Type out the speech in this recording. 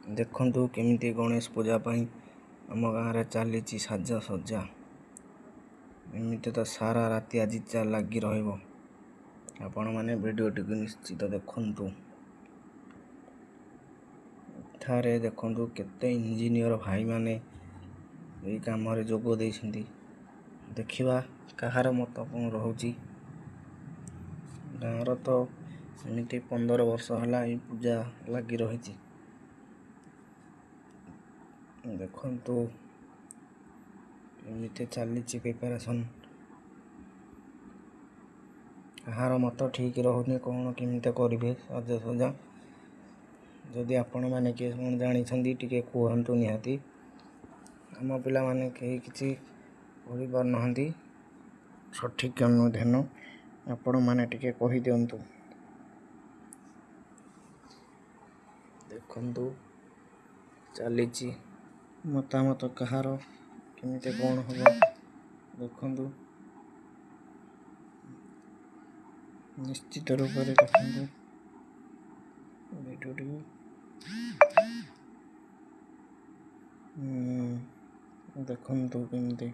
देखंतु केमिति गणेश पूजा पाई आम गाँव चली साजसज्जा एमती तो सारा राति आज लगी आपण मैंने वीडियो टी निश्चित देखंतु। ठारे देखंतु केते इंजीनियर भाई माने यही काम रे जोग देइछंती। देखिबा कहार मत कौन रहुची। गाँव तो एमती 15 वर्ष है पूजा लगी रही। देखंतु एमती चली प्रिपरेशन कहार मत ठीक रहुनी कौन केमिति करेंगे साजसज्जा। जदि आपण मैंने किए कौन जानी टी कहतु निहाती आम पिला माने कहीं किसी पढ़ी पार ना सठिक अनुधान आपण मैंने टी कही दिंतु। देखंतु चली मतामत कहार केमिति कौन हम देखंतु निश्चित रूप से देखंतु वीडियो देखंतु केमिति